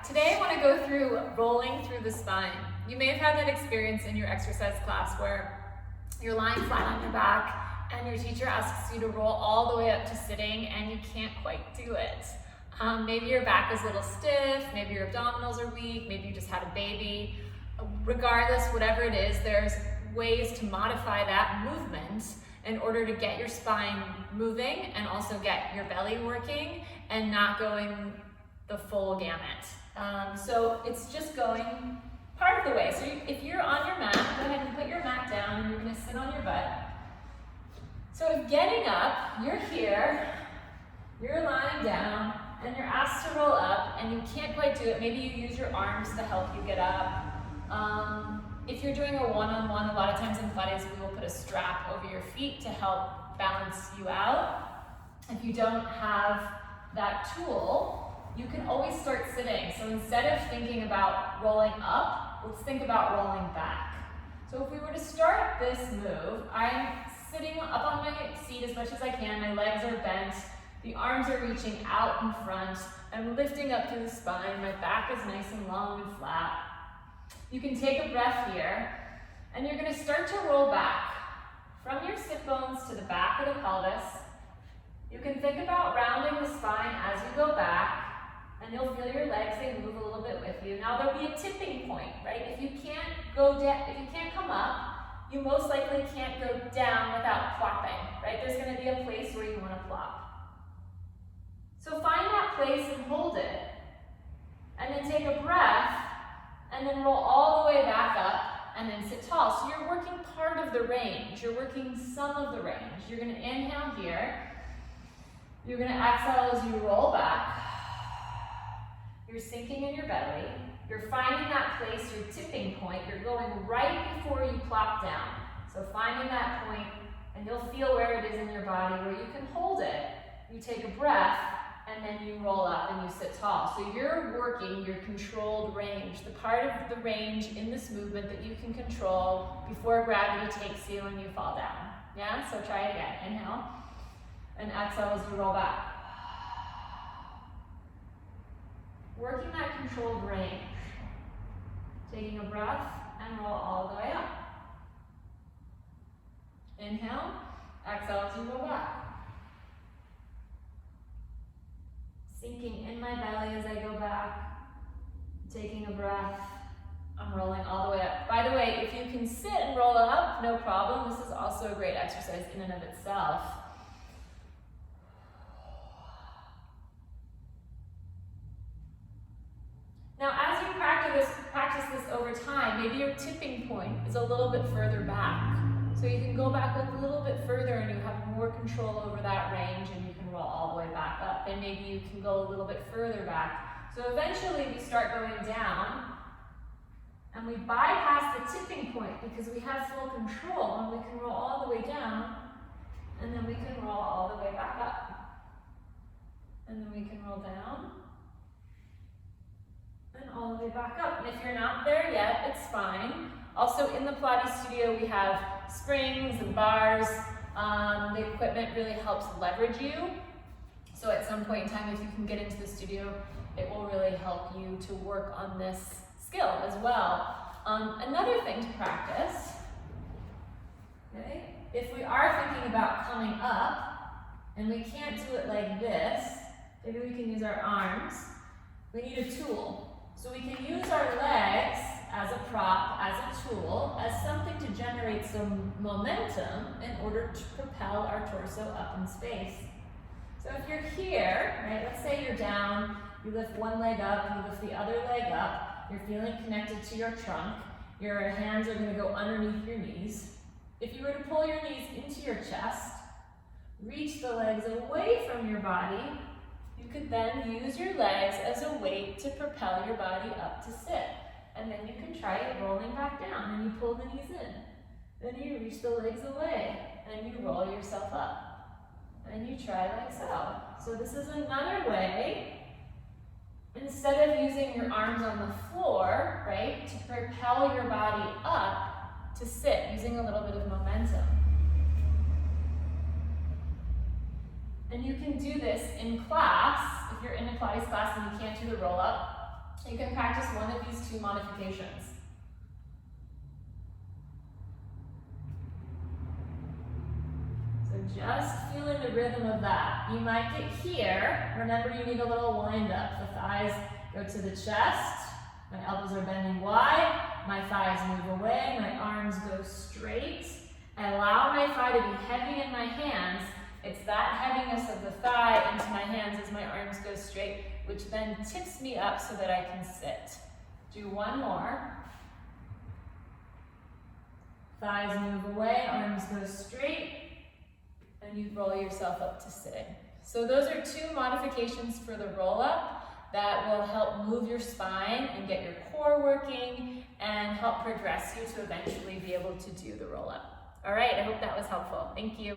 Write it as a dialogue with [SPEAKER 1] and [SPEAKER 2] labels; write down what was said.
[SPEAKER 1] Today I want to go through rolling through the spine. You may have had that experience in your exercise class where you're lying flat on your back and your teacher asks you to roll all the way up to sitting and you can't quite do it. Maybe your back is a little stiff, maybe your abdominals are weak, maybe you just had a baby. Regardless, whatever it is, there's ways to modify that movement in order to get your spine moving and also get your belly working and not going the full gamut. So it's just going part of the way. So if you're on your mat, go ahead and put your mat down and you're going to sit on your butt. So getting up, you're here, you're lying down, and you're asked to roll up and you can't quite do it. Maybe you use your arms to help you get up. If you're doing a one-on-one, a lot of times in Pilates, we will put a strap over your feet to help balance you out. If you don't have that tool, you can always start sitting. So instead of thinking about rolling up, let's think about rolling back. So if we were to start this move, I'm sitting up on my seat as much as I can. My legs are bent. The arms are reaching out in front. I'm lifting up through the spine. My back is nice and long and flat. You can take a breath here, and you're going to start to roll back from your sit bones to the back of the pelvis. You can think about rounding the spine as you go back, and you'll feel your legs, they move a little bit with you. Now there'll be a tipping point, right? If you can't go down, if you can't come up, you most likely can't go down without plopping, right? There's going to be a place where you want to plop. So find that place and hold it, and then take a breath, and then roll all the way back up, and then sit tall. So you're working part of the range. You're working some of the range. You're going to inhale here. You're going to exhale as you roll back. You're sinking in your belly. You're finding that place, your tipping point. You're going right before you plop down. So finding that point, and you'll feel where it is in your body where you can hold it. You take a breath, and then you roll up and you sit tall. So you're working your controlled range, the part of the range in this movement that you can control before gravity takes you and you fall down. Yeah, so try it again. Inhale, and exhale as you roll back. Working that controlled range. Taking a breath and roll all the way up. Inhale, exhale as you roll back. Sinking in my belly as I go back, taking a breath, I'm rolling all the way up. By the way, if you can sit and roll up, no problem. This is also a great exercise in and of itself. Now, as you practice this over time, maybe your tipping point is a little bit further back. So you can go back a little bit further and you have more control over that range and you can roll all the way back up. And maybe you can go a little bit further back. So eventually we start going down and we bypass the tipping point because we have full control and we can roll all the way down and then we can roll all the way back up. And then we can roll down and all the way back up. And if you're not there yet, it's fine. Also in the Pilates studio, we have springs and bars. The equipment really helps leverage you. So at some point in time, if you can get into the studio, it will really help you to work on this skill as well. Another thing to practice, okay, if we are thinking about coming up and we can't do it like this, maybe we can use our arms. We need a tool. So we can use our legs as a prop, as a tool, as something to generate some momentum in order to propel our torso up in space. So if you're here, right, let's say you're down, you lift one leg up, you lift the other leg up, you're feeling connected to your trunk, your hands are going to go underneath your knees. If you were to pull your knees into your chest, reach the legs away from your body, you could then use your legs as a weight to propel your body up to sit. And then you can try it rolling back down and you pull the knees in. Then you reach the legs away and you roll yourself up. And you try like so. So this is another way, instead of using your arms on the floor, right, to propel your body up to sit, using a little bit of momentum. And you can do this in class. If you're in a Pilates class and you can't do the roll up, You can practice one of these two modifications. So just feeling the rhythm of that. You might get here. Remember, you need a little wind up. The thighs go to the chest. My elbows are bending wide. My thighs move away. My arms go straight. I allow my thigh to be heavy in my hands. It's that heaviness of the thigh into my hands as my arms go straight, which then tips me up so that I can sit. Do one more. Thighs move away, arms go straight, and you roll yourself up to sitting. So those are two modifications for the roll up that will help move your spine and get your core working and help progress you to eventually be able to do the roll up. All right, I hope that was helpful. Thank you.